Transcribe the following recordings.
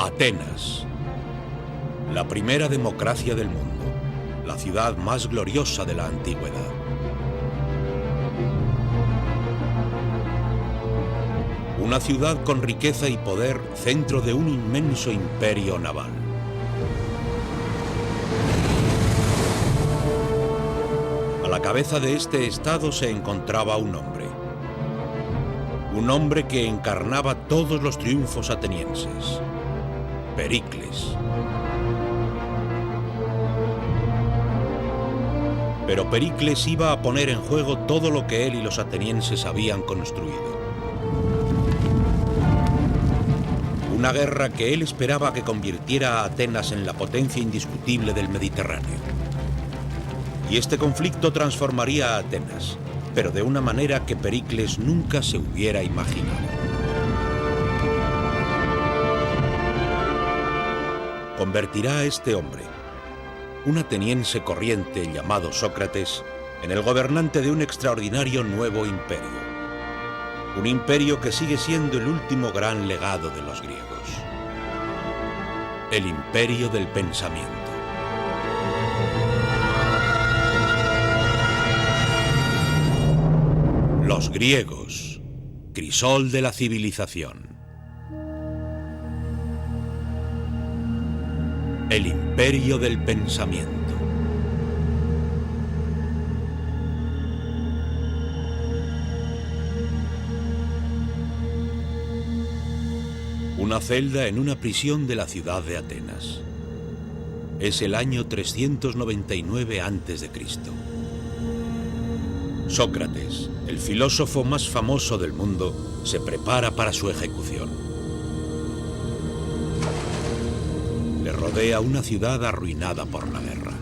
Atenas, la primera democracia del mundo, la ciudad más gloriosa de la antigüedad. Una ciudad con riqueza y poder, centro de un inmenso imperio naval. A la cabeza de este estado se encontraba un hombre. Un hombre que encarnaba todos los triunfos atenienses. Pericles. Pero Pericles iba a poner en juego todo lo que él y los atenienses habían construido. Una guerra que él esperaba que convirtiera a Atenas en la potencia indiscutible del Mediterráneo. Y este conflicto transformaría a Atenas, pero de una manera que Pericles nunca se hubiera imaginado. Convertirá a este hombre, un ateniense corriente llamado Sócrates, en el gobernante de un extraordinario nuevo imperio. Un imperio que sigue siendo el último gran legado de los griegos. El imperio del pensamiento. Los griegos, crisol de la civilización. El imperio del pensamiento. Una celda en una prisión de la ciudad de Atenas. Es el año 399 a.C. Sócrates, el filósofo más famoso del mundo, se prepara para su ejecución. Le rodea una ciudad arruinada por la guerra.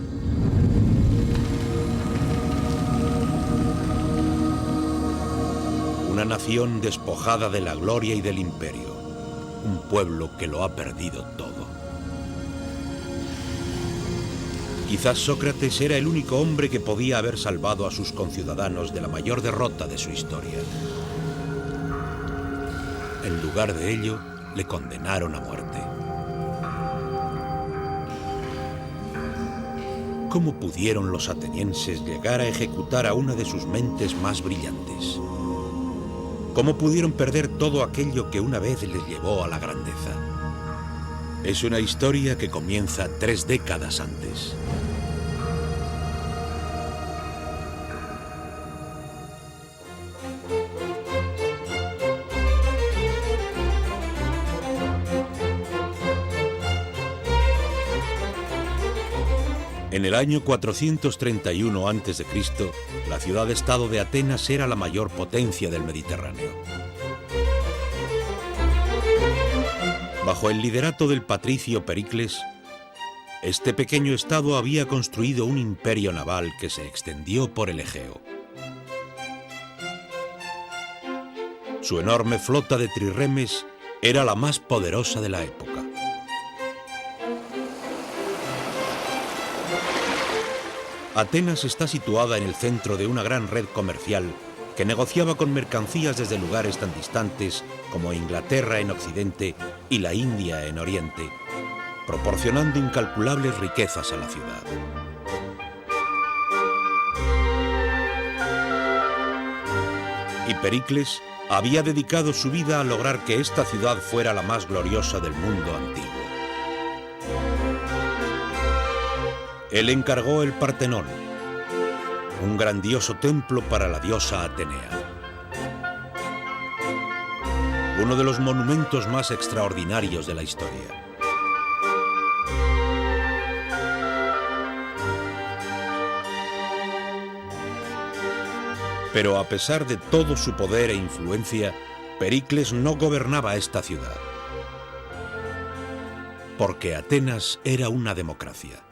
Una nación despojada de la gloria y del imperio. Un pueblo que lo ha perdido todo. Quizás Sócrates era el único hombre que podía haber salvado a sus conciudadanos de la mayor derrota de su historia. En lugar de ello, le condenaron a muerte. ¿Cómo pudieron los atenienses llegar a ejecutar a una de sus mentes más brillantes? ¿Cómo pudieron perder todo aquello que una vez les llevó a la grandeza? Es una historia que comienza 3 décadas antes. En el año 431 a.C., la ciudad-estado de Atenas era la mayor potencia del Mediterráneo. Bajo el liderato del patricio Pericles, este pequeño estado había construido un imperio naval que se extendió por el Egeo. Su enorme flota de trirremes era la más poderosa de la época. Atenas está situada en el centro de una gran red comercial que negociaba con mercancías desde lugares tan distantes como Inglaterra en Occidente y la India en Oriente, proporcionando incalculables riquezas a la ciudad. Y Pericles había dedicado su vida a lograr que esta ciudad fuera la más gloriosa del mundo antiguo. Él encargó el Partenón, un grandioso templo para la diosa Atenea. Uno de los monumentos más extraordinarios de la historia. Pero a pesar de todo su poder e influencia, Pericles no gobernaba esta ciudad. Porque Atenas era una democracia.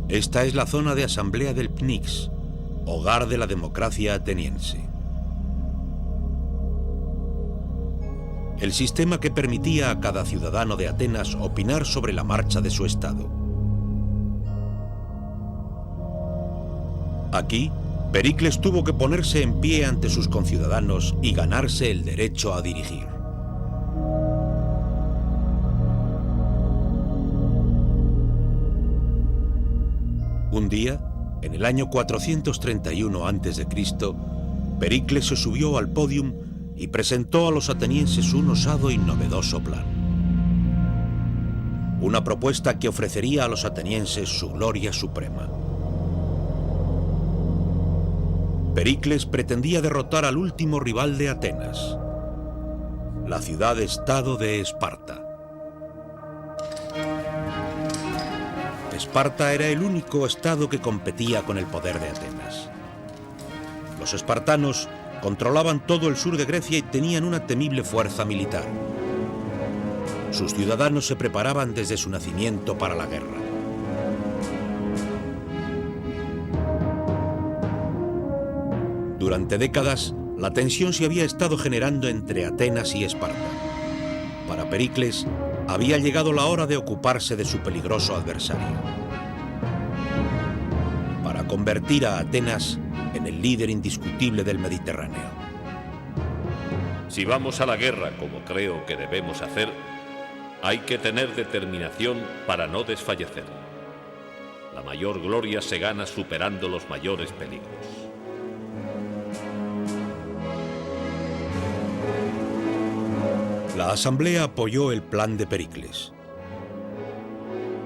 Esta es la zona de asamblea del Pnyx, hogar de la democracia ateniense. El sistema que permitía a cada ciudadano de Atenas opinar sobre la marcha de su estado. Aquí, Pericles tuvo que ponerse en pie ante sus conciudadanos y ganarse el derecho a dirigir. Un día, en el año 431 a.C., Pericles se subió al podium y presentó a los atenienses un osado y novedoso plan. Una propuesta que ofrecería a los atenienses su gloria suprema. Pericles pretendía derrotar al último rival de Atenas, la ciudad-estado de Esparta. Esparta era el único estado que competía con el poder de Atenas. Los espartanos controlaban todo el sur de Grecia y tenían una temible fuerza militar. Sus ciudadanos se preparaban desde su nacimiento para la guerra. Durante décadas, la tensión se había estado generando entre Atenas y Esparta. Para Pericles, había llegado la hora de ocuparse de su peligroso adversario. Para convertir a Atenas en el líder indiscutible del Mediterráneo. Si vamos a la guerra, como creo que debemos hacer, hay que tener determinación para no desfallecer. La mayor gloria se gana superando los mayores peligros. La asamblea apoyó el plan de Pericles.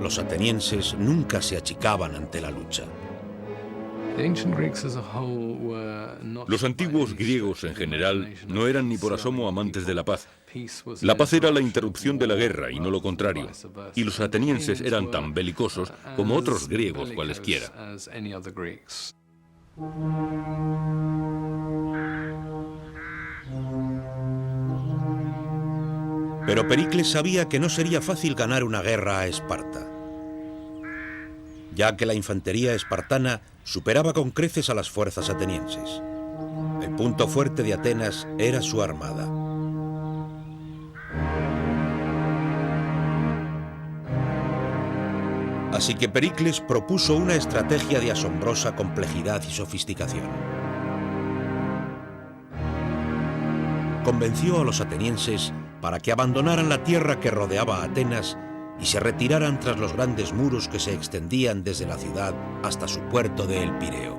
Los atenienses nunca se achicaban ante la lucha. Los antiguos griegos en general no eran ni por asomo amantes de la paz. La paz era la interrupción de la guerra y no lo contrario. Y los atenienses eran tan belicosos como otros griegos cualesquiera. Pero Pericles sabía que no sería fácil ganar una guerra a Esparta, ya que la infantería espartana superaba con creces a las fuerzas atenienses. El punto fuerte de Atenas era su armada. Así que Pericles propuso una estrategia de asombrosa complejidad y sofisticación. Convenció a los atenienses para que abandonaran la tierra que rodeaba a Atenas y se retiraran tras los grandes muros que se extendían desde la ciudad hasta su puerto de El Pireo.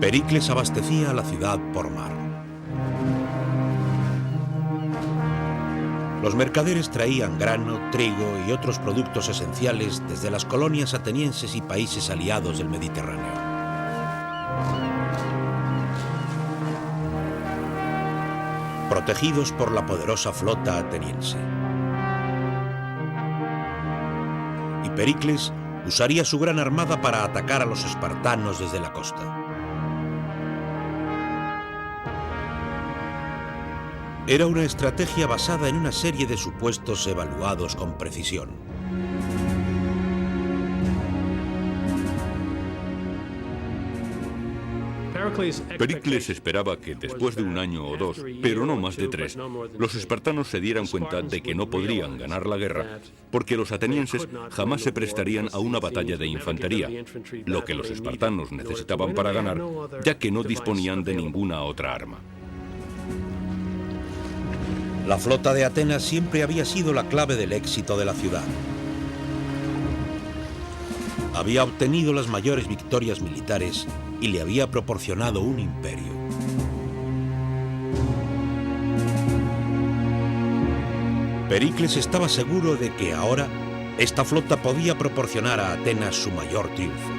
Pericles abastecía a la ciudad por mar. Los mercaderes traían grano, trigo y otros productos esenciales desde las colonias atenienses y países aliados del Mediterráneo. Protegidos por la poderosa flota ateniense. Y Pericles usaría su gran armada para atacar a los espartanos desde la costa. Era una estrategia basada en una serie de supuestos evaluados con precisión. Pericles esperaba que después de un año o dos, pero no más de 3, los espartanos se dieran cuenta de que no podrían ganar la guerra, porque los atenienses jamás se prestarían a una batalla de infantería, lo que los espartanos necesitaban para ganar, ya que no disponían de ninguna otra arma. La flota de Atenas siempre había sido la clave del éxito de la ciudad. Había obtenido las mayores victorias militares y le había proporcionado un imperio. Pericles estaba seguro de que ahora esta flota podía proporcionar a Atenas su mayor triunfo.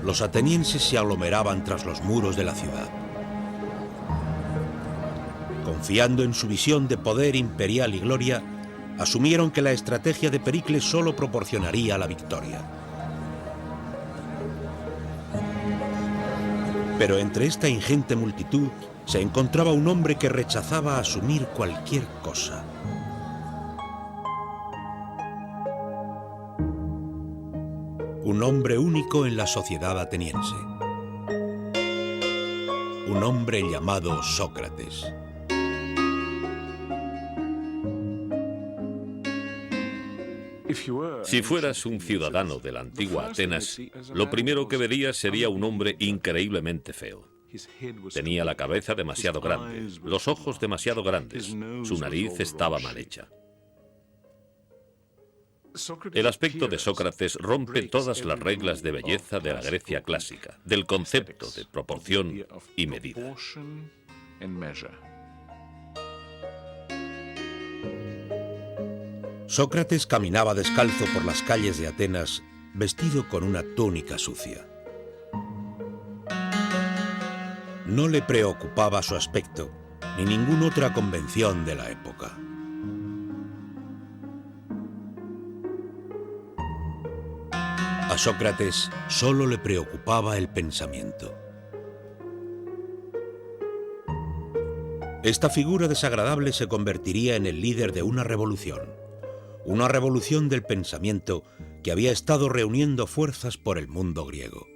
Los atenienses se aglomeraban tras los muros de la ciudad. Confiando en su visión de poder imperial y gloria, asumieron que la estrategia de Pericles solo proporcionaría la victoria. Pero entre esta ingente multitud se encontraba un hombre que rechazaba asumir cualquier cosa. Un hombre único en la sociedad ateniense. un hombre llamado Sócrates. Si fueras un ciudadano de la antigua Atenas, lo primero que verías sería un hombre increíblemente feo. Tenía la cabeza demasiado grande, los ojos demasiado grandes, su nariz estaba mal hecha. El aspecto de Sócrates rompe todas las reglas de belleza de la Grecia clásica, del concepto de proporción y medida. Sócrates caminaba descalzo por las calles de Atenas, vestido con una túnica sucia. No le preocupaba su aspecto, ni ninguna otra convención de la época. A Sócrates solo le preocupaba el pensamiento. Esta figura desagradable se convertiría en el líder de una revolución del pensamiento que había estado reuniendo fuerzas por el mundo griego.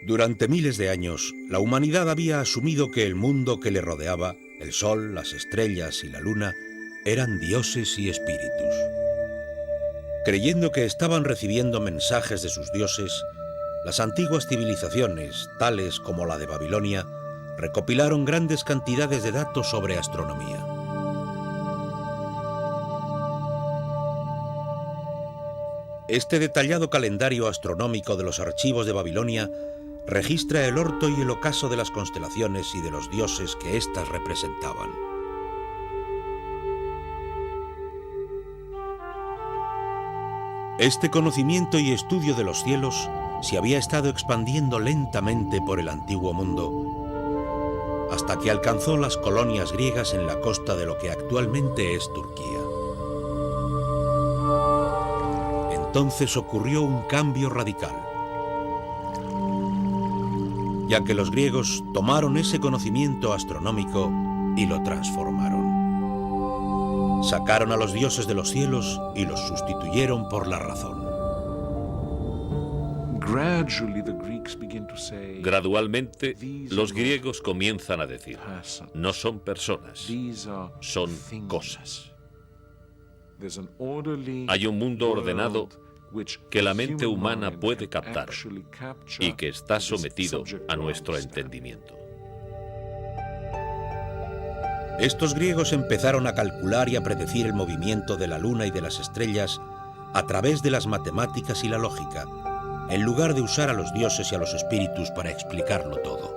Durante miles de años, la humanidad había asumido que el mundo que le rodeaba, el sol, las estrellas y la luna, eran dioses y espíritus. Creyendo que estaban recibiendo mensajes de sus dioses, las antiguas civilizaciones, tales como la de Babilonia, recopilaron grandes cantidades de datos sobre astronomía. Este detallado calendario astronómico de los archivos de Babilonia registra el orto y el ocaso de las constelaciones y de los dioses que éstas representaban. Este conocimiento y estudio de los cielos se había estado expandiendo lentamente por el antiguo mundo, hasta que alcanzó las colonias griegas en la costa de lo que actualmente es Turquía. Entonces ocurrió un cambio radical, ya que los griegos tomaron ese conocimiento astronómico y lo transformaron. Sacaron a los dioses de los cielos y los sustituyeron por la razón. Gradualmente, los griegos comienzan a decir, no son personas, son cosas. Hay un mundo ordenado que la mente humana puede captar y que está sometido a nuestro entendimiento. Estos griegos empezaron a calcular y a predecir el movimiento de la luna y de las estrellas a través de las matemáticas y la lógica, en lugar de usar a los dioses y a los espíritus para explicarlo todo.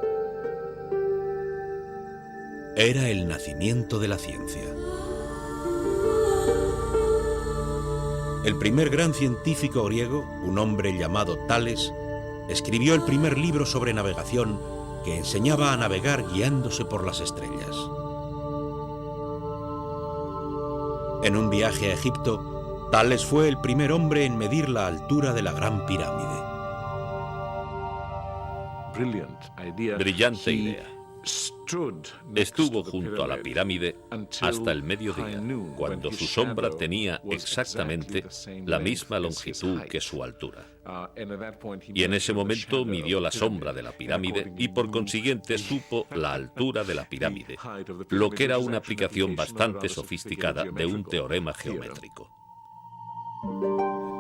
Era el nacimiento de la ciencia. El primer gran científico griego, un hombre llamado Tales, escribió el primer libro sobre navegación que enseñaba a navegar guiándose por las estrellas. En un viaje a Egipto, Tales fue el primer hombre en medir la altura de la Gran Pirámide. Brillante idea. Estuvo junto a la pirámide hasta el mediodía, cuando su sombra tenía exactamente la misma longitud que su altura. Y en ese momento midió la sombra de la pirámide y por consiguiente supo la altura de la pirámide, lo que era una aplicación bastante sofisticada de un teorema geométrico.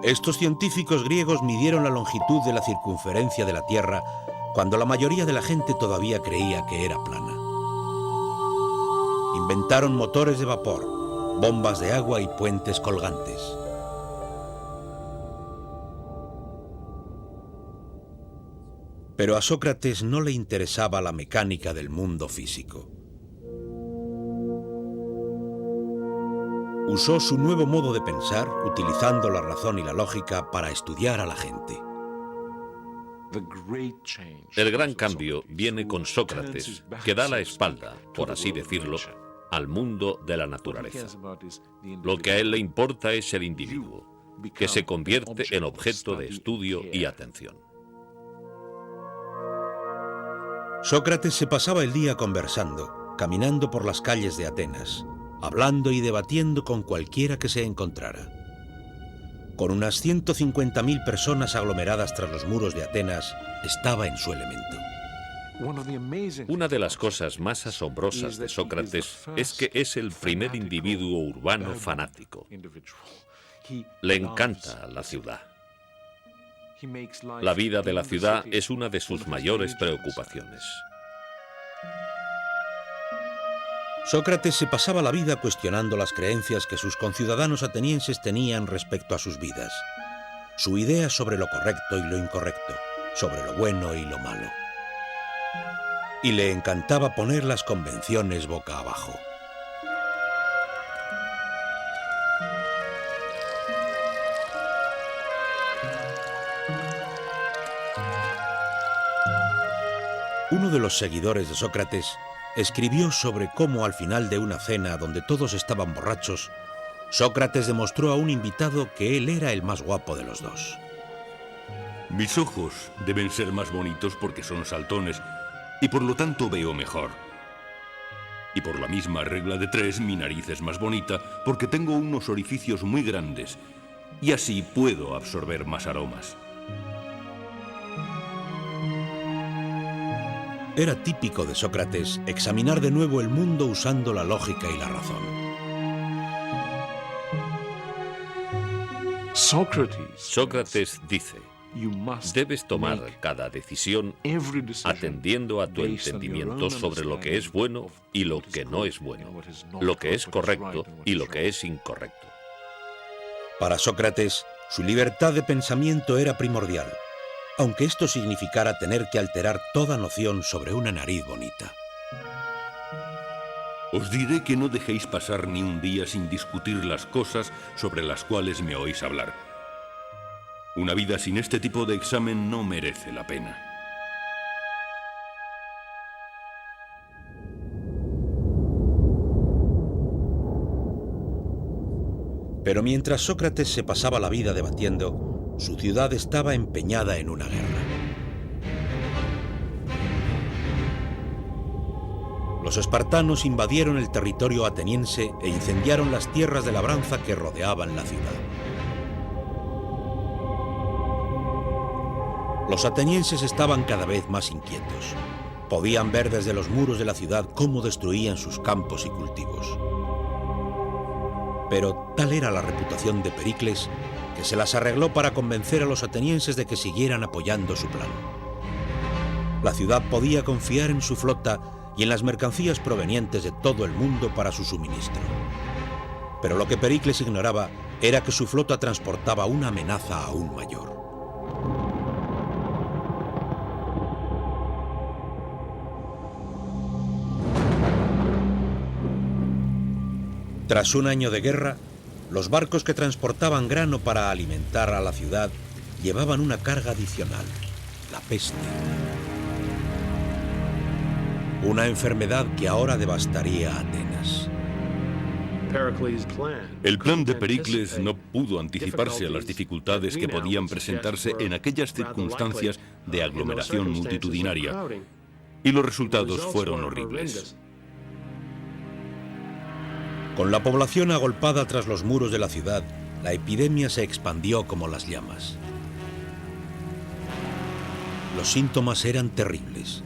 Estos científicos griegos midieron la longitud de la circunferencia de la Tierra cuando la mayoría de la gente todavía creía que era plana. Inventaron motores de vapor, bombas de agua y puentes colgantes. Pero a Sócrates no le interesaba la mecánica del mundo físico. Usó su nuevo modo de pensar, utilizando la razón y la lógica para estudiar a la gente. El gran cambio viene con Sócrates, que da la espalda, por así decirlo, al mundo de la naturaleza. Lo que a él le importa es el individuo, que se convierte en objeto de estudio y atención. Sócrates se pasaba el día conversando, caminando por las calles de Atenas, hablando y debatiendo con cualquiera que se encontrara. Con unas 150.000 personas aglomeradas tras los muros de Atenas, estaba en su elemento. Una de las cosas más asombrosas de Sócrates es que es el primer individuo urbano fanático. Le encanta la ciudad. La vida de la ciudad es una de sus mayores preocupaciones. Sócrates se pasaba la vida cuestionando las creencias que sus conciudadanos atenienses tenían respecto a sus vidas, su idea sobre lo correcto y lo incorrecto, sobre lo bueno y lo malo. Y le encantaba poner las convenciones boca abajo. Uno de los seguidores de Sócrates escribió sobre cómo al final de una cena donde todos estaban borrachos, Sócrates demostró a un invitado que él era el más guapo de los dos. Mis ojos deben ser más bonitos porque son saltones y por lo tanto veo mejor. Y por la misma regla de 3, mi nariz es más bonita porque tengo unos orificios muy grandes y así puedo absorber más aromas. Era típico de Sócrates examinar de nuevo el mundo usando la lógica y la razón. Sócrates dice: debes tomar cada decisión atendiendo a tu entendimiento sobre lo que es bueno y lo que no es bueno, lo que es correcto y lo que es incorrecto. Para Sócrates, su libertad de pensamiento era primordial, aunque esto significara tener que alterar toda noción sobre una nariz bonita. Os diré que no dejéis pasar ni un día sin discutir las cosas sobre las cuales me oís hablar. Una vida sin este tipo de examen no merece la pena. Pero mientras Sócrates se pasaba la vida debatiendo, su ciudad estaba empeñada en una guerra. Los espartanos invadieron el territorio ateniense e incendiaron las tierras de labranza que rodeaban la ciudad. Los atenienses estaban cada vez más inquietos. Podían ver desde los muros de la ciudad cómo destruían sus campos y cultivos. Pero tal era la reputación de Pericles que se las arregló para convencer a los atenienses de que siguieran apoyando su plan. La ciudad podía confiar en su flota y en las mercancías provenientes de todo el mundo para su suministro. Pero lo que Pericles ignoraba era que su flota transportaba una amenaza aún mayor. Tras un año de guerra, los barcos que transportaban grano para alimentar a la ciudad llevaban una carga adicional, la peste. Una enfermedad que ahora devastaría a Atenas. El plan de Pericles no pudo anticiparse a las dificultades que podían presentarse en aquellas circunstancias de aglomeración multitudinaria, y los resultados fueron horribles. Con la población agolpada tras los muros de la ciudad, la epidemia se expandió como las llamas. Los síntomas eran terribles.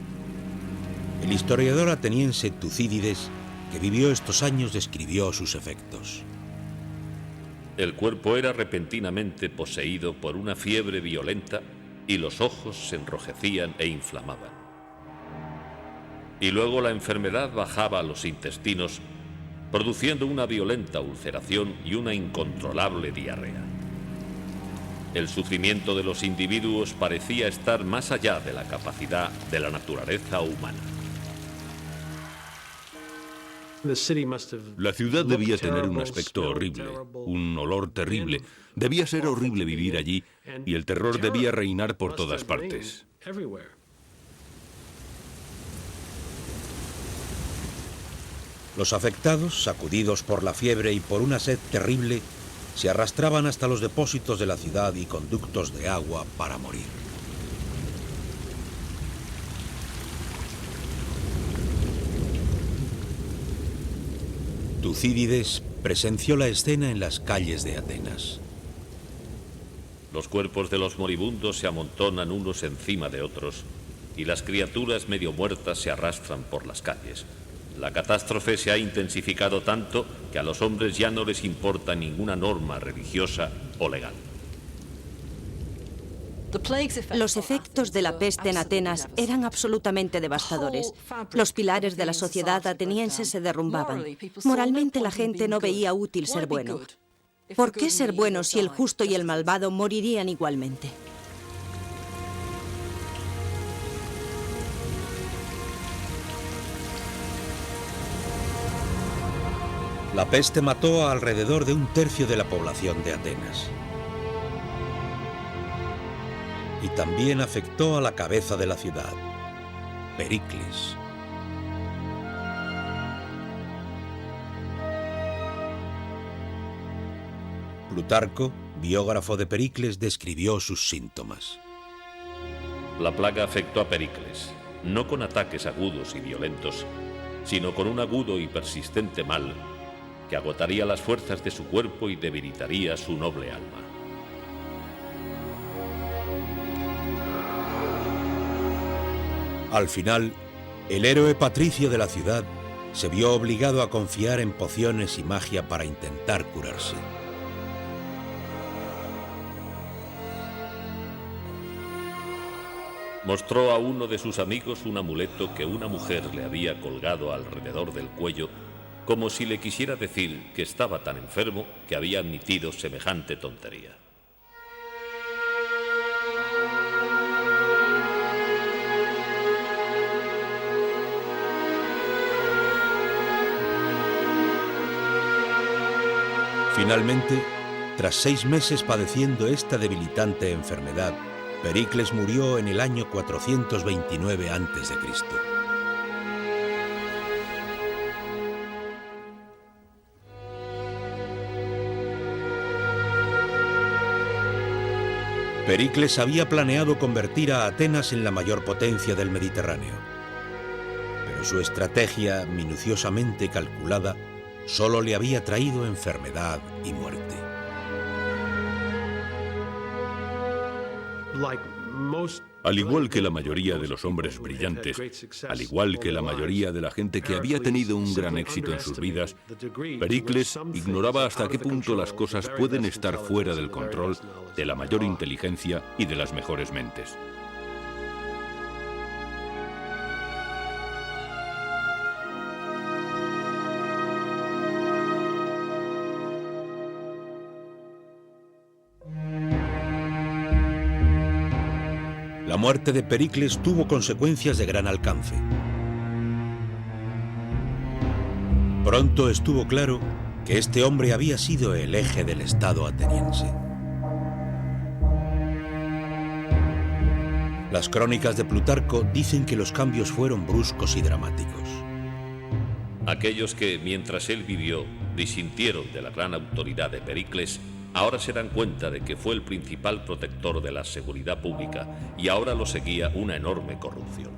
El historiador ateniense Tucídides, que vivió estos años, describió sus efectos. El cuerpo era repentinamente poseído por una fiebre violenta y los ojos se enrojecían e inflamaban. Y luego la enfermedad bajaba a los intestinos, produciendo una violenta ulceración y una incontrolable diarrea. El sufrimiento de los individuos parecía estar más allá de la capacidad de la naturaleza humana. La ciudad debía tener un aspecto horrible, un olor terrible. Debía ser horrible vivir allí y el terror debía reinar por todas partes. Los afectados, sacudidos por la fiebre y por una sed terrible, se arrastraban hasta los depósitos de la ciudad y conductos de agua para morir. Tucídides presenció la escena en las calles de Atenas. Los cuerpos de los moribundos se amontonan unos encima de otros y las criaturas medio muertas se arrastran por las calles. La catástrofe se ha intensificado tanto que a los hombres ya no les importa ninguna norma religiosa o legal. Los efectos de la peste en Atenas eran absolutamente devastadores. Los pilares de la sociedad ateniense se derrumbaban. Moralmente la gente no veía útil ser bueno. ¿Por qué ser bueno si el justo y el malvado morirían igualmente? La peste mató a alrededor de un tercio de la población de Atenas. Y también afectó a la cabeza de la ciudad, Pericles. Plutarco, biógrafo de Pericles, describió sus síntomas. La plaga afectó a Pericles, no con ataques agudos y violentos, sino con un agudo y persistente mal que agotaría las fuerzas de su cuerpo y debilitaría su noble alma. Al final, el héroe patricio de la ciudad se vio obligado a confiar en pociones y magia para intentar curarse. Mostró a uno de sus amigos un amuleto que una mujer le había colgado alrededor del cuello, como si le quisiera decir que estaba tan enfermo que había admitido semejante tontería. Finalmente, tras 6 meses padeciendo esta debilitante enfermedad, Pericles murió en el año 429 a.C. Pericles había planeado convertir a Atenas en la mayor potencia del Mediterráneo. Pero su estrategia, minuciosamente calculada, solo le había traído enfermedad y muerte. Al igual que la mayoría de los hombres brillantes, al igual que la mayoría de la gente que había tenido un gran éxito en sus vidas, Pericles ignoraba hasta qué punto las cosas pueden estar fuera del control de la mayor inteligencia y de las mejores mentes. La muerte de Pericles tuvo consecuencias de gran alcance. Pronto estuvo claro que este hombre había sido el eje del Estado ateniense. Las crónicas de Plutarco dicen que los cambios fueron bruscos y dramáticos. Aquellos que, mientras él vivió, disintieron de la gran autoridad de Pericles, ahora se dan cuenta de que fue el principal protector de la seguridad pública y ahora lo seguía una enorme corrupción.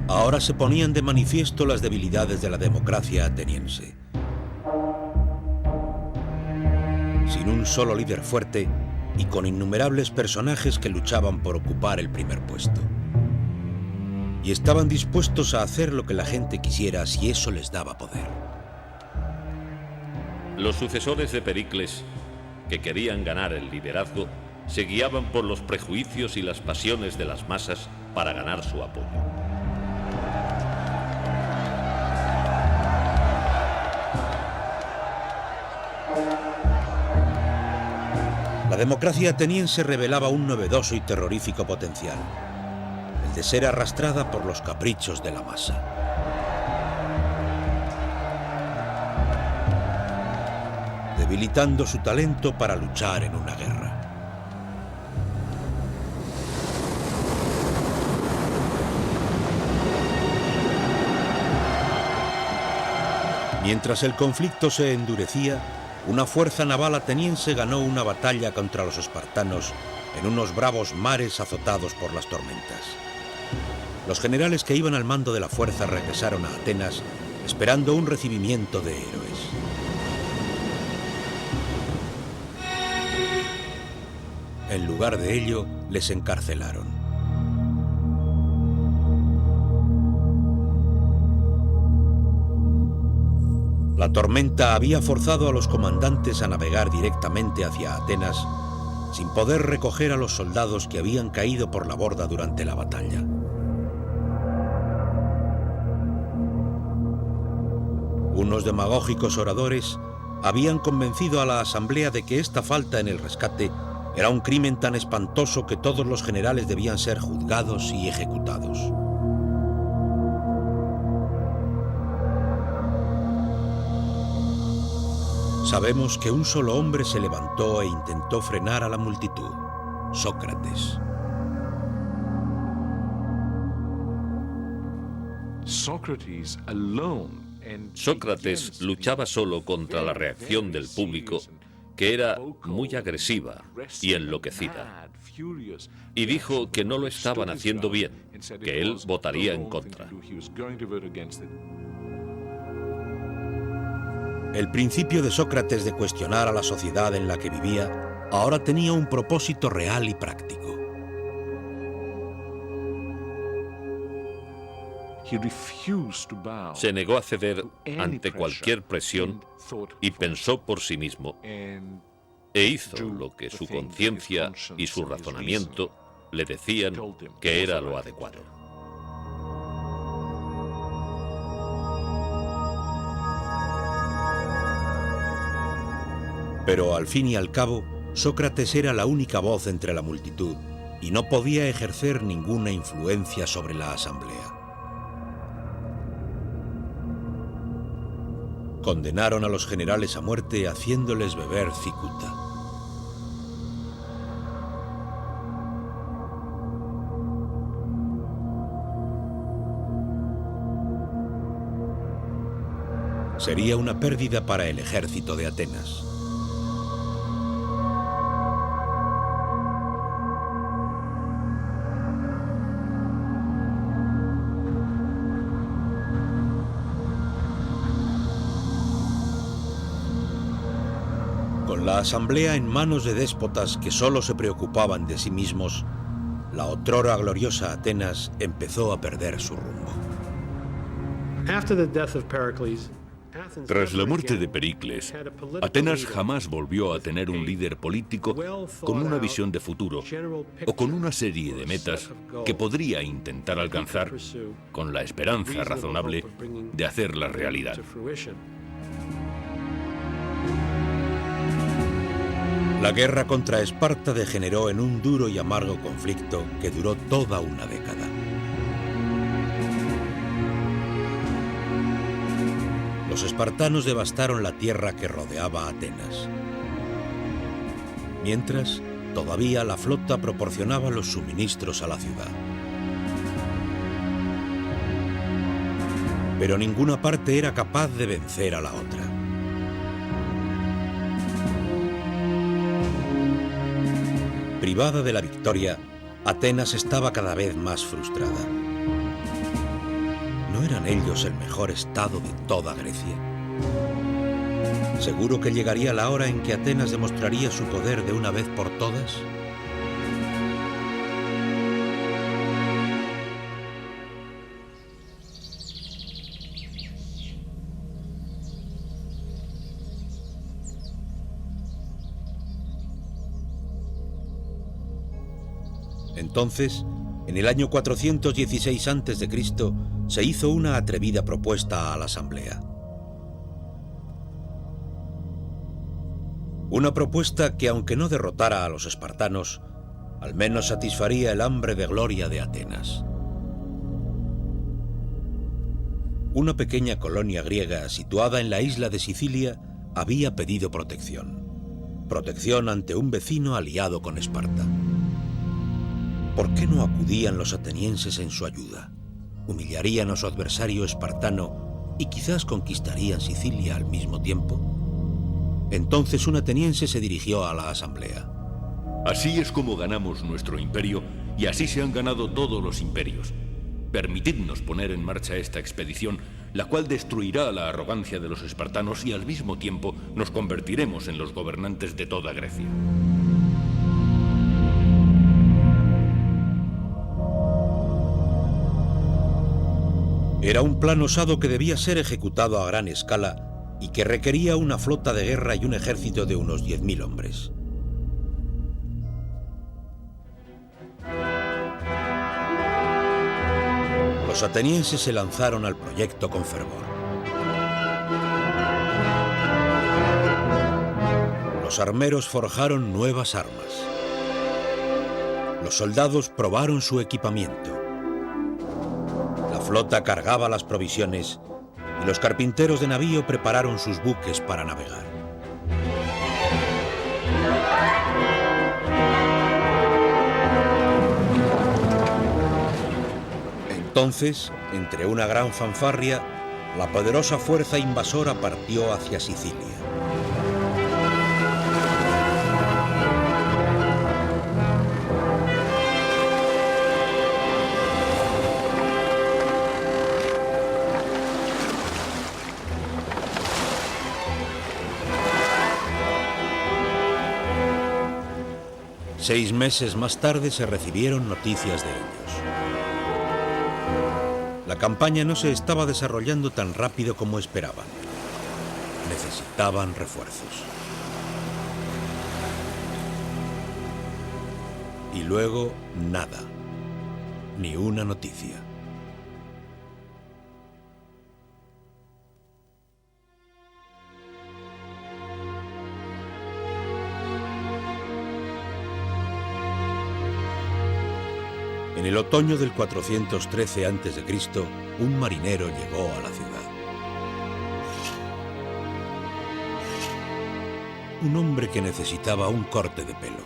Ahora se ponían de manifiesto las debilidades de la democracia ateniense. Sin un solo líder fuerte y con innumerables personajes que luchaban por ocupar el primer puesto. Y estaban dispuestos a hacer lo que la gente quisiera si eso les daba poder. Los sucesores de Pericles, que querían ganar el liderazgo, se guiaban por los prejuicios y las pasiones de las masas para ganar su apoyo. La democracia ateniense revelaba un novedoso y terrorífico potencial. El de ser arrastrada por los caprichos de la masa. Debilitando su talento para luchar en una guerra. Mientras el conflicto se endurecía, una fuerza naval ateniense ganó una batalla contra los espartanos en unos bravos mares azotados por las tormentas. Los generales que iban al mando de la fuerza regresaron a Atenas esperando un recibimiento de héroes. En lugar de ello, les encarcelaron. La tormenta había forzado a los comandantes a navegar directamente hacia Atenas, sin poder recoger a los soldados que habían caído por la borda durante la batalla. Unos demagógicos oradores habían convencido a la asamblea de que esta falta en el rescate era un crimen tan espantoso que todos los generales debían ser juzgados y ejecutados. Sabemos que un solo hombre se levantó e intentó frenar a la multitud: Sócrates. Sócrates luchaba solo contra la reacción del público, que era muy agresiva y enloquecida, y dijo que no lo estaban haciendo bien, que él votaría en contra. El principio de Sócrates de cuestionar a la sociedad en la que vivía ahora tenía un propósito real y práctico. Se negó a ceder ante cualquier presión y pensó por sí mismo, e hizo lo que su conciencia y su razonamiento le decían que era lo adecuado. Pero al fin y al cabo, Sócrates era la única voz entre la multitud y no podía ejercer ninguna influencia sobre la asamblea. Condenaron a los generales a muerte haciéndoles beber cicuta. Sería una pérdida para el ejército de Atenas. Con la asamblea en manos de déspotas que solo se preocupaban de sí mismos, la otrora gloriosa Atenas empezó a perder su rumbo. Tras la muerte de Pericles, Atenas jamás volvió a tener un líder político con una visión de futuro o con una serie de metas que podría intentar alcanzar con la esperanza razonable de hacerla realidad. La guerra contra Esparta degeneró en un duro y amargo conflicto que duró toda una década. Los espartanos devastaron la tierra que rodeaba a Atenas. Mientras, todavía la flota proporcionaba los suministros a la ciudad. Pero ninguna parte era capaz de vencer a la otra. Privada de la victoria, Atenas estaba cada vez más frustrada. ¿No eran ellos el mejor estado de toda Grecia? ¿Seguro que llegaría la hora en que Atenas demostraría su poder de una vez por todas? Entonces, en el año 416 a.C., se hizo una atrevida propuesta a la asamblea. Una propuesta que, aunque no derrotara a los espartanos, al menos satisfaría el hambre de gloria de Atenas. Una pequeña colonia griega situada en la isla de Sicilia había pedido protección. Protección ante un vecino aliado con Esparta. ¿Por qué no acudían los atenienses en su ayuda? ¿Humillarían a su adversario espartano y quizás conquistarían Sicilia al mismo tiempo? Entonces un ateniense se dirigió a la asamblea. Así es como ganamos nuestro imperio, y así se han ganado todos los imperios. Permitidnos poner en marcha esta expedición, la cual destruirá la arrogancia de los espartanos y al mismo tiempo nos convertiremos en los gobernantes de toda Grecia. Era un plan osado que debía ser ejecutado a gran escala y que requería una flota de guerra y un ejército de unos 10.000 hombres. Los atenienses se lanzaron al proyecto con fervor. Los armeros forjaron nuevas armas. Los soldados probaron su equipamiento. La flota cargaba las provisiones y los carpinteros de navío prepararon sus buques para navegar. Entonces, entre una gran fanfarria, la poderosa fuerza invasora partió hacia Sicilia. Seis meses más tarde se recibieron noticias de ellos. La campaña no se estaba desarrollando tan rápido como esperaban. Necesitaban refuerzos. Y luego, nada. Ni una noticia. En el otoño del 413 a.C., un marinero llegó a la ciudad. Un hombre que necesitaba un corte de pelo.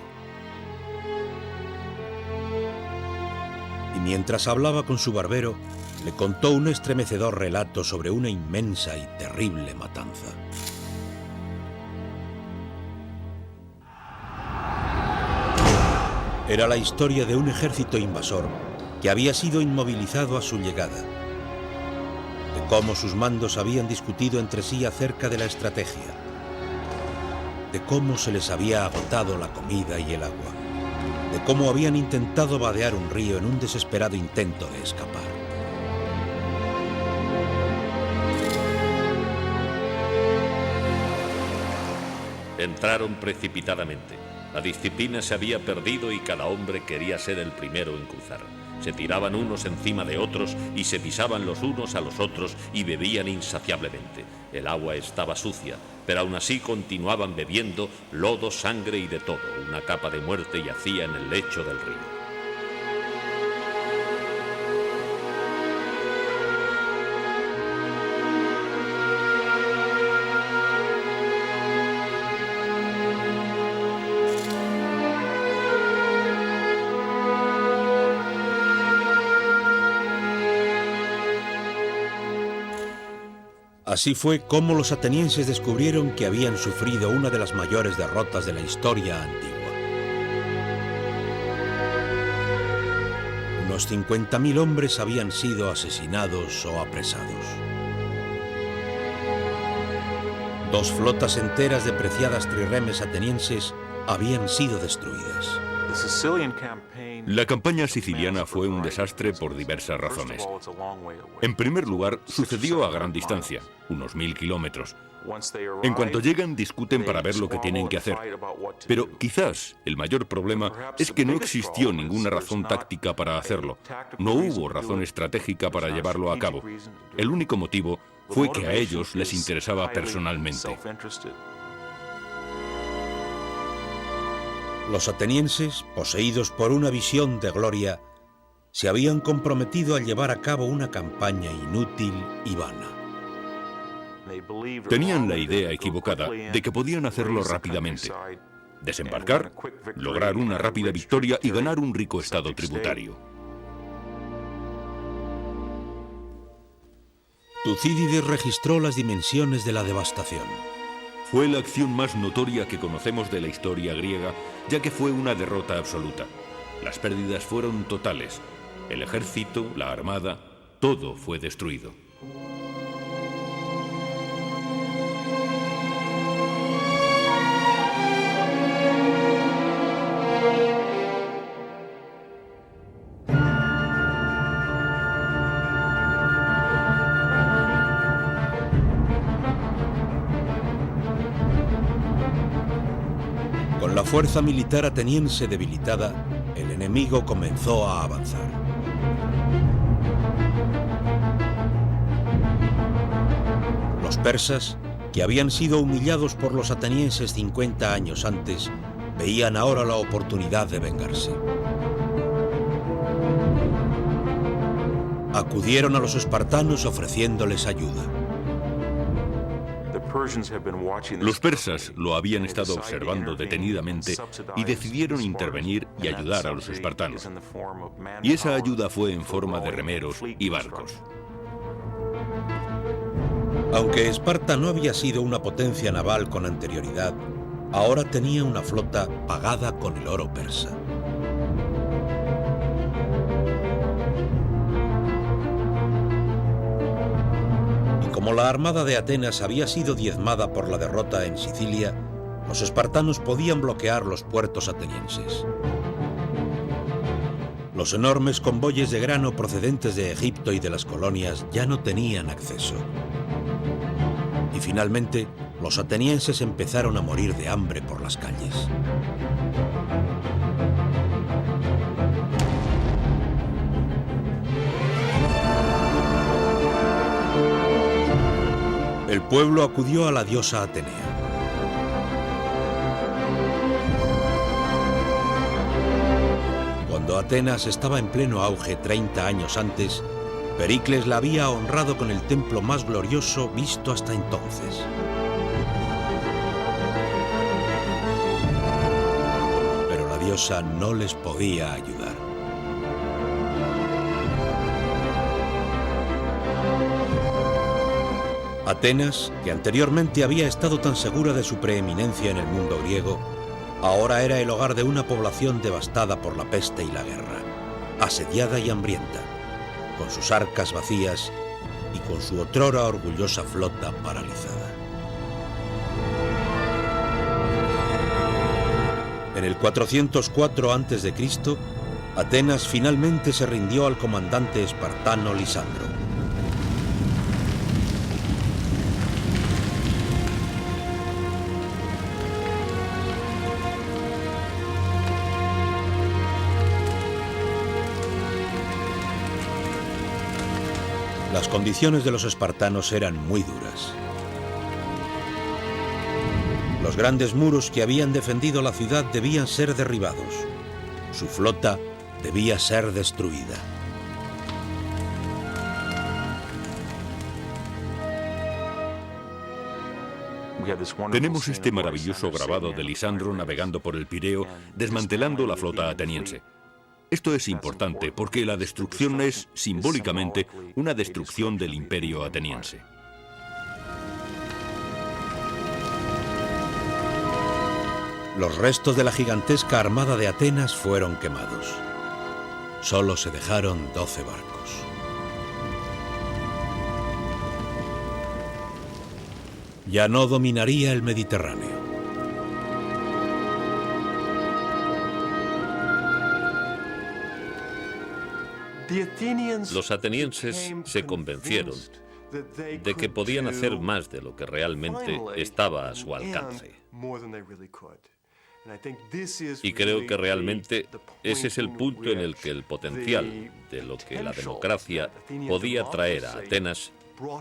Y mientras hablaba con su barbero, le contó un estremecedor relato sobre una inmensa y terrible matanza. Era la historia de un ejército invasor que había sido inmovilizado a su llegada, de cómo sus mandos habían discutido entre sí acerca de la estrategia, de cómo se les había agotado la comida y el agua, de cómo habían intentado vadear un río en un desesperado intento de escapar. Entraron precipitadamente. La disciplina se había perdido y cada hombre quería ser el primero en cruzar. Se tiraban unos encima de otros y se pisaban los unos a los otros y bebían insaciablemente. El agua estaba sucia, pero aún así continuaban bebiendo lodo, sangre y de todo. Una capa de muerte yacía en el lecho del río. Así fue como los atenienses descubrieron que habían sufrido una de las mayores derrotas de la historia antigua. Unos 50.000 hombres habían sido asesinados o apresados. 2 flotas enteras de preciadas trirremes atenienses habían sido destruidas. La campaña siciliana fue un desastre por diversas razones. En primer lugar, sucedió a gran distancia, unos 1000 kilómetros. En cuanto llegan, discuten para ver lo que tienen que hacer. Pero quizás el mayor problema es que no existió ninguna razón táctica para hacerlo. No hubo razón estratégica para llevarlo a cabo. El único motivo fue que a ellos les interesaba personalmente. Los atenienses, poseídos por una visión de gloria, se habían comprometido a llevar a cabo una campaña inútil y vana. Tenían la idea equivocada de que podían hacerlo rápidamente. Desembarcar, lograr una rápida victoria y ganar un rico estado tributario. Tucídides registró las dimensiones de la devastación. Fue la acción más notoria que conocemos de la historia griega, ya que fue una derrota absoluta. Las pérdidas fueron totales. El ejército, la armada, todo fue destruido. Con la fuerza militar ateniense debilitada, el enemigo comenzó a avanzar. Los persas, que habían sido humillados por los atenienses 50 años antes, veían ahora la oportunidad de vengarse. Acudieron a los espartanos ofreciéndoles ayuda. Los persas lo habían estado observando detenidamente y decidieron intervenir y ayudar a los espartanos. Y esa ayuda fue en forma de remeros y barcos. Aunque Esparta no había sido una potencia naval con anterioridad, ahora tenía una flota pagada con el oro persa. Como la armada de Atenas había sido diezmada por la derrota en Sicilia, los espartanos podían bloquear los puertos atenienses. Los enormes convoyes de grano procedentes de Egipto y de las colonias ya no tenían acceso. Y finalmente, los atenienses empezaron a morir de hambre por las calles. El pueblo acudió a la diosa Atenea. Cuando Atenas estaba en pleno auge 30 años antes, Pericles la había honrado con el templo más glorioso visto hasta entonces. Pero la diosa no les podía ayudar. Atenas, que anteriormente había estado tan segura de su preeminencia en el mundo griego, ahora era el hogar de una población devastada por la peste y la guerra, asediada y hambrienta, con sus arcas vacías y con su otrora orgullosa flota paralizada. En el 404 a.C., Atenas finalmente se rindió al comandante espartano Lisandro. Las condiciones de los espartanos eran muy duras. Los grandes muros que habían defendido la ciudad debían ser derribados. Su flota debía ser destruida. Tenemos este maravilloso grabado de Lisandro navegando por el Pireo, desmantelando la flota ateniense. Esto es importante porque la destrucción es, simbólicamente, una destrucción del imperio ateniense. Los restos de la gigantesca armada de Atenas fueron quemados. Solo se dejaron 12 barcos. Ya no dominaría el Mediterráneo. Los atenienses se convencieron de que podían hacer más de lo que realmente estaba a su alcance. Y creo que realmente ese es el punto en el que el potencial de lo que la democracia podía traer a Atenas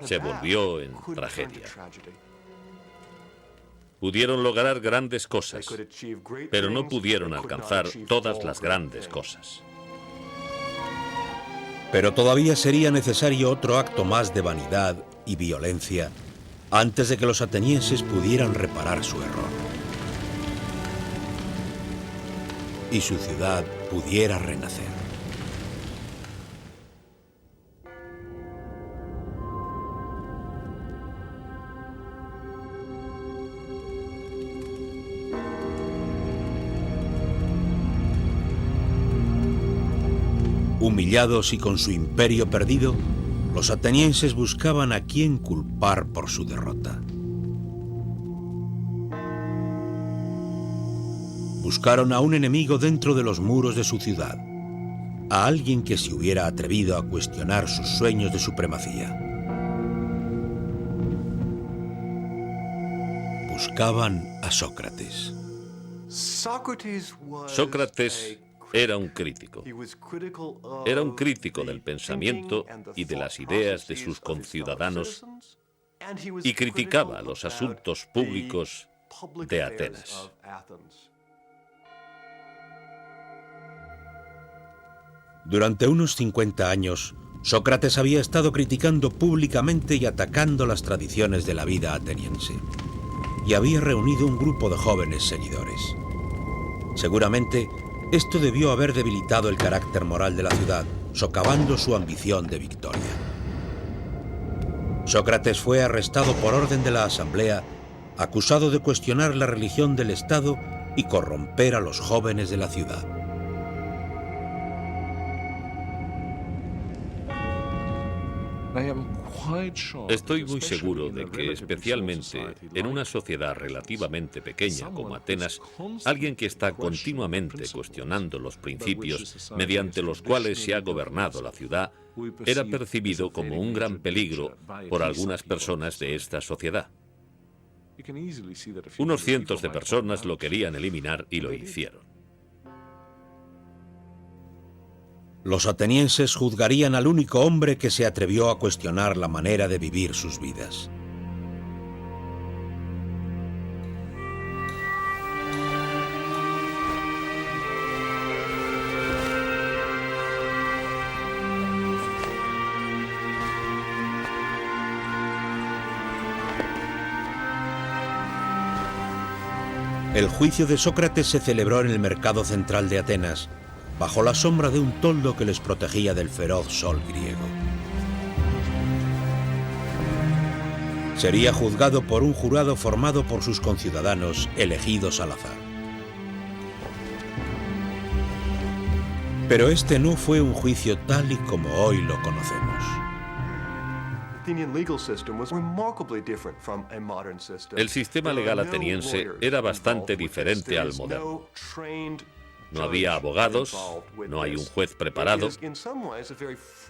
se volvió en tragedia. Pudieron lograr grandes cosas, pero no pudieron alcanzar todas las grandes cosas. Pero todavía sería necesario otro acto más de vanidad y violencia antes de que los atenienses pudieran reparar su error. Y su ciudad pudiera renacer. Humillados y con su imperio perdido, los atenienses buscaban a quién culpar por su derrota. Buscaron a un enemigo dentro de los muros de su ciudad, a alguien que se hubiera atrevido a cuestionar sus sueños de supremacía. Buscaban a Sócrates. Sócrates era un crítico. Era un crítico del pensamiento y de las ideas de sus conciudadanos y criticaba los asuntos públicos de Atenas. Durante unos 50 años, Sócrates había estado criticando públicamente y atacando las tradiciones de la vida ateniense, y había reunido un grupo de jóvenes seguidores. Seguramente, esto debió haber debilitado el carácter moral de la ciudad, socavando su ambición de victoria. Sócrates fue arrestado por orden de la asamblea, acusado de cuestionar la religión del Estado y corromper a los jóvenes de la ciudad. Estoy muy seguro de que, especialmente en una sociedad relativamente pequeña como Atenas, alguien que está continuamente cuestionando los principios mediante los cuales se ha gobernado la ciudad era percibido como un gran peligro por algunas personas de esta sociedad. Unos cientos de personas lo querían eliminar y lo hicieron. Los atenienses juzgarían al único hombre que se atrevió a cuestionar la manera de vivir sus vidas. El juicio de Sócrates se celebró en el mercado central de Atenas, bajo la sombra de un toldo que les protegía del feroz sol griego. Sería juzgado por un jurado formado por sus conciudadanos elegidos al azar. Pero este no fue un juicio tal y como hoy lo conocemos. El sistema legal ateniense era bastante diferente al moderno. No había abogados, no hay un juez preparado.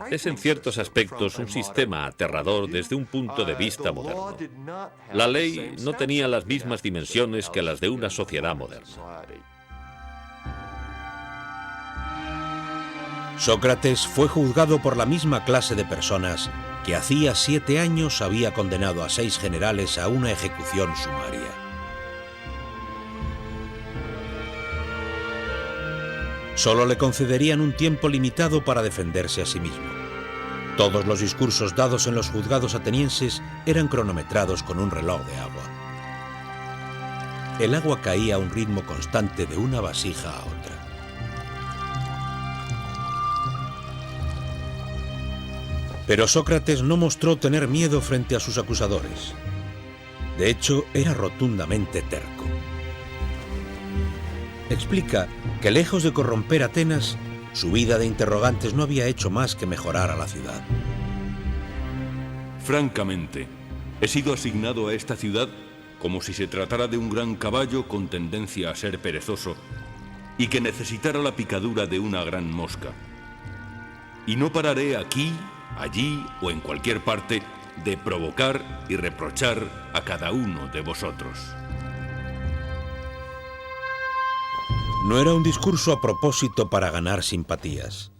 Es en ciertos aspectos un sistema aterrador desde un punto de vista moderno. La ley no tenía las mismas dimensiones que las de una sociedad moderna. Sócrates fue juzgado por la misma clase de personas que hacía 7 años había condenado a 6 generales a una ejecución sumaria. Solo le concederían un tiempo limitado para defenderse a sí mismo. Todos los discursos dados en los juzgados atenienses eran cronometrados con un reloj de agua. El agua caía a un ritmo constante de una vasija a otra. Pero Sócrates no mostró tener miedo frente a sus acusadores. De hecho, era rotundamente terco. Explica que lejos de corromper Atenas, su vida de interrogantes no había hecho más que mejorar a la ciudad. Francamente, he sido asignado a esta ciudad como si se tratara de un gran caballo con tendencia a ser perezoso y que necesitara la picadura de una gran mosca. Y no pararé aquí, allí o en cualquier parte de provocar y reprochar a cada uno de vosotros. No era un discurso a propósito para ganar simpatías.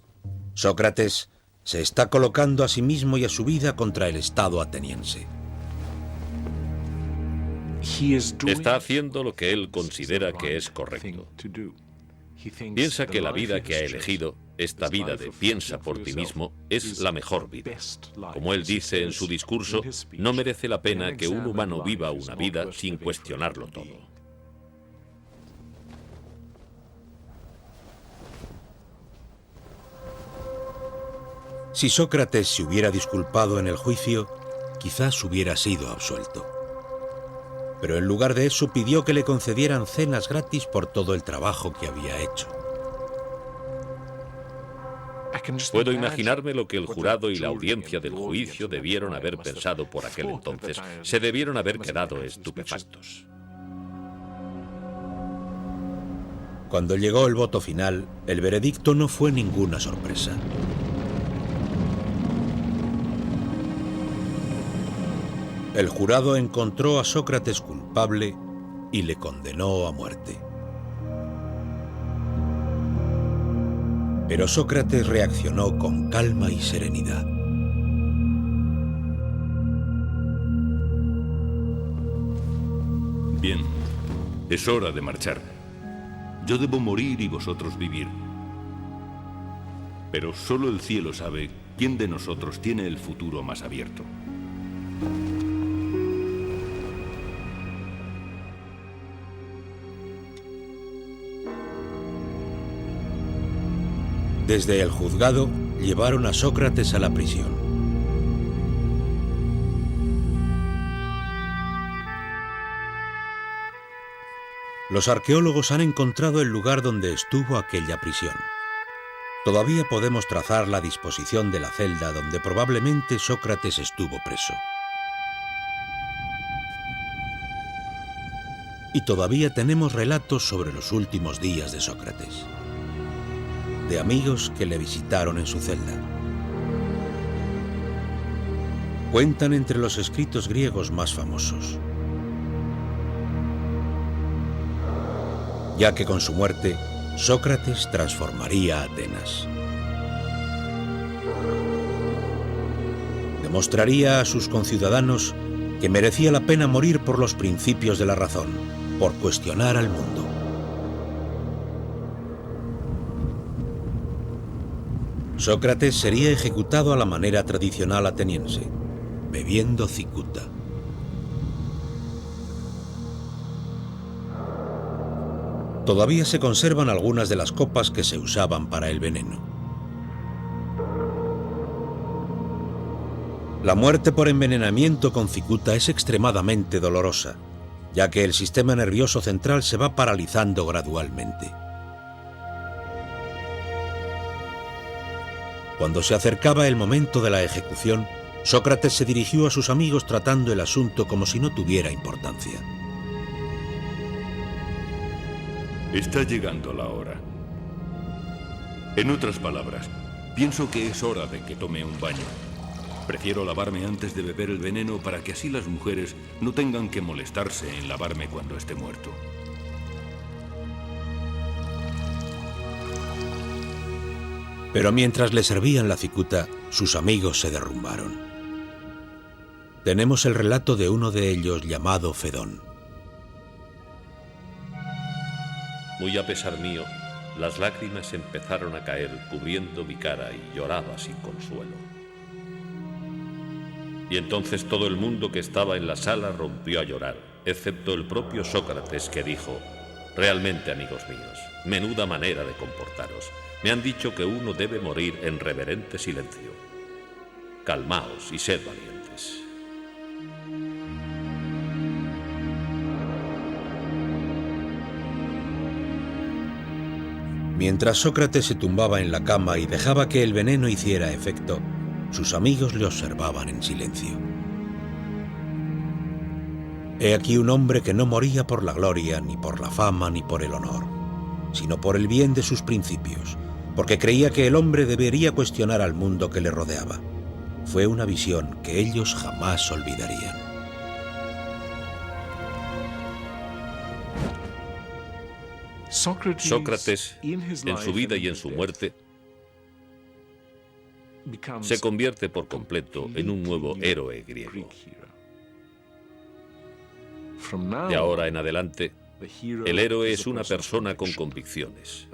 Sócrates se está colocando a sí mismo y a su vida contra el Estado ateniense. Está haciendo lo que él considera que es correcto. Piensa que la vida que ha elegido, esta vida de piensa por ti mismo, es la mejor vida. Como él dice en su discurso, no merece la pena que un humano viva una vida sin cuestionarlo todo. Si Sócrates se hubiera disculpado en el juicio, quizás hubiera sido absuelto. Pero en lugar de eso pidió que le concedieran cenas gratis por todo el trabajo que había hecho. Puedo imaginarme lo que el jurado y la audiencia del juicio debieron haber pensado por aquel entonces. Se debieron haber quedado estupefactos. Cuando llegó el voto final, el veredicto no fue ninguna sorpresa. El jurado encontró a Sócrates culpable y le condenó a muerte. Pero Sócrates reaccionó con calma y serenidad. Bien, es hora de marchar. Yo debo morir y vosotros vivir. Pero solo el cielo sabe quién de nosotros tiene el futuro más abierto. Desde el juzgado, llevaron a Sócrates a la prisión. Los arqueólogos han encontrado el lugar donde estuvo aquella prisión. Todavía podemos trazar la disposición de la celda donde probablemente Sócrates estuvo preso. Y todavía tenemos relatos sobre los últimos días de Sócrates, de amigos que le visitaron en su celda. Cuentan entre los escritos griegos más famosos, ya que con su muerte, Sócrates transformaría a Atenas. Demostraría a sus conciudadanos que merecía la pena morir por los principios de la razón, por cuestionar al mundo. Sócrates sería ejecutado a la manera tradicional ateniense, bebiendo cicuta. Todavía se conservan algunas de las copas que se usaban para el veneno. La muerte por envenenamiento con cicuta es extremadamente dolorosa, ya que el sistema nervioso central se va paralizando gradualmente. Cuando se acercaba el momento de la ejecución, Sócrates se dirigió a sus amigos tratando el asunto como si no tuviera importancia. Está llegando la hora. En otras palabras, pienso que es hora de que tome un baño. Prefiero lavarme antes de beber el veneno para que así las mujeres no tengan que molestarse en lavarme cuando esté muerto. Pero mientras le servían la cicuta, sus amigos se derrumbaron. Tenemos el relato de uno de ellos llamado Fedón. Muy a pesar mío, las lágrimas empezaron a caer cubriendo mi cara y lloraba sin consuelo. Y entonces todo el mundo que estaba en la sala rompió a llorar, excepto el propio Sócrates, que dijo: realmente, amigos míos, menuda manera de comportaros. Me han dicho que uno debe morir en reverente silencio. Calmaos y sed valientes. Mientras Sócrates se tumbaba en la cama y dejaba que el veneno hiciera efecto, sus amigos le observaban en silencio. He aquí un hombre que no moría por la gloria, ni por la fama, ni por el honor, sino por el bien de sus principios, porque creía que el hombre debería cuestionar al mundo que le rodeaba. Fue una visión que ellos jamás olvidarían. Sócrates, en su vida y en su muerte, se convierte por completo en un nuevo héroe griego. De ahora en adelante, el héroe es una persona con convicciones,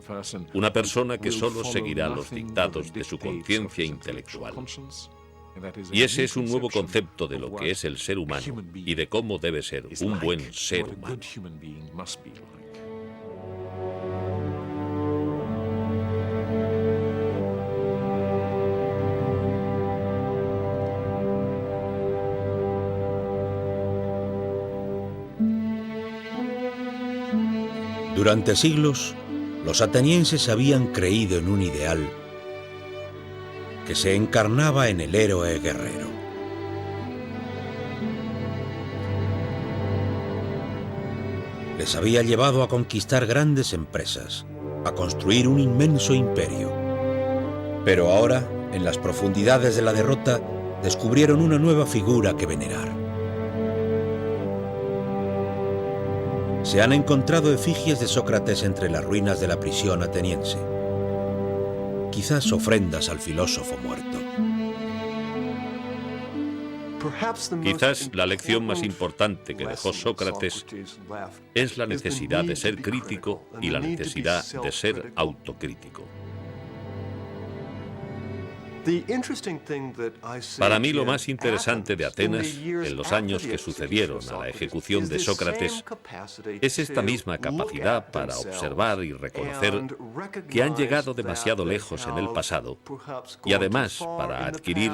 una persona que solo seguirá los dictados de su conciencia intelectual. Y ese es un nuevo concepto de lo que es el ser humano y de cómo debe ser un buen ser humano. Durante siglos, los atenienses habían creído en un ideal que se encarnaba en el héroe guerrero. Les había llevado a conquistar grandes empresas, a construir un inmenso imperio. Pero ahora, en las profundidades de la derrota, descubrieron una nueva figura que venerar. Se han encontrado efigies de Sócrates entre las ruinas de la prisión ateniense. Quizás ofrendas al filósofo muerto. Quizás la lección más importante que dejó Sócrates es la necesidad de ser crítico y la necesidad de ser autocrítico. Para mí lo más interesante de Atenas, en los años que sucedieron a la ejecución de Sócrates, es esta misma capacidad para observar y reconocer que han llegado demasiado lejos en el pasado y además para adquirir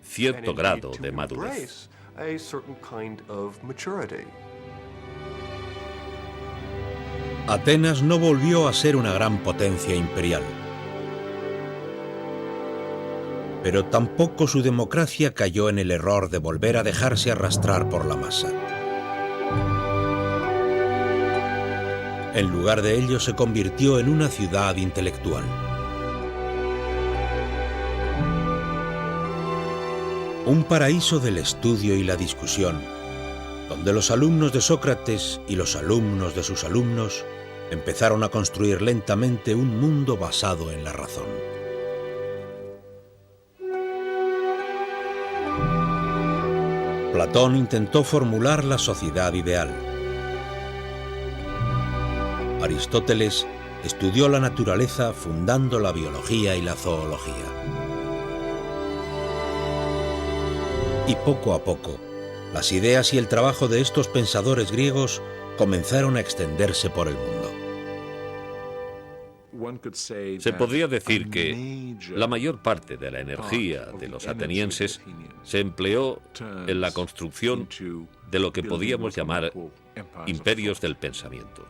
cierto grado de madurez. Atenas no volvió a ser una gran potencia imperial. Pero tampoco su democracia cayó en el error de volver a dejarse arrastrar por la masa. En lugar de ello, se convirtió en una ciudad intelectual. Un paraíso del estudio y la discusión, donde los alumnos de Sócrates y los alumnos de sus alumnos empezaron a construir lentamente un mundo basado en la razón. Platón intentó formular la sociedad ideal. Aristóteles estudió la naturaleza fundando la biología y la zoología. Y poco a poco, las ideas y el trabajo de estos pensadores griegos comenzaron a extenderse por el mundo. Se podría decir que la mayor parte de la energía de los atenienses se empleó en la construcción de lo que podíamos llamar imperios del pensamiento.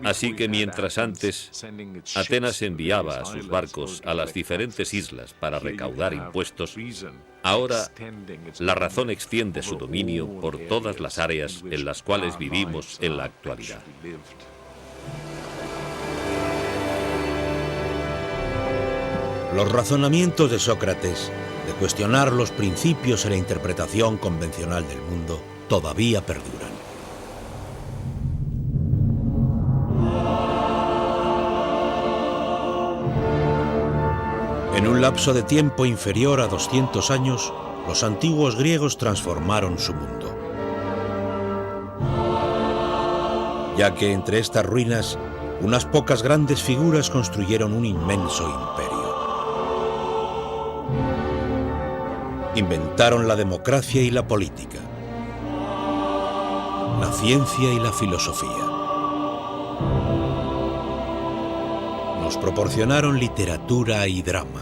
Así que mientras antes Atenas enviaba a sus barcos a las diferentes islas para recaudar impuestos, ahora la razón extiende su dominio por todas las áreas en las cuales vivimos en la actualidad. Los razonamientos de Sócrates, de cuestionar los principios y la interpretación convencional del mundo, todavía perduran. En un lapso de tiempo inferior a 200 años, los antiguos griegos transformaron su mundo. Ya que entre estas ruinas, unas pocas grandes figuras construyeron un inmenso imperio. Inventaron la democracia y la política, la ciencia y la filosofía. Nos proporcionaron literatura y drama,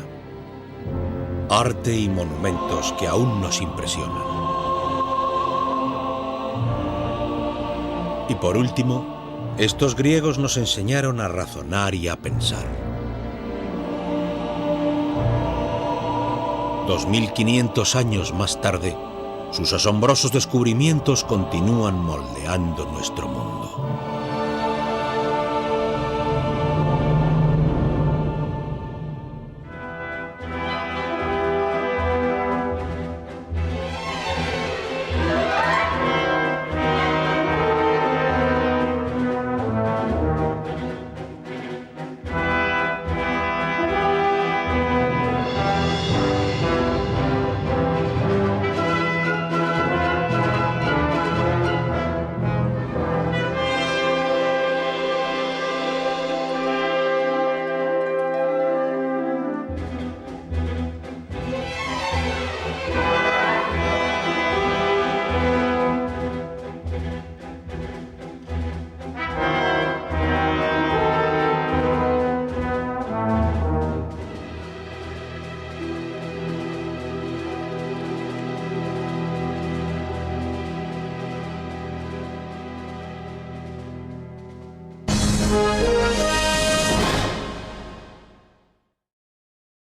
arte y monumentos que aún nos impresionan. Y por último, estos griegos nos enseñaron a razonar y a pensar. 2500 años más tarde, sus asombrosos descubrimientos continúan moldeando nuestro mundo.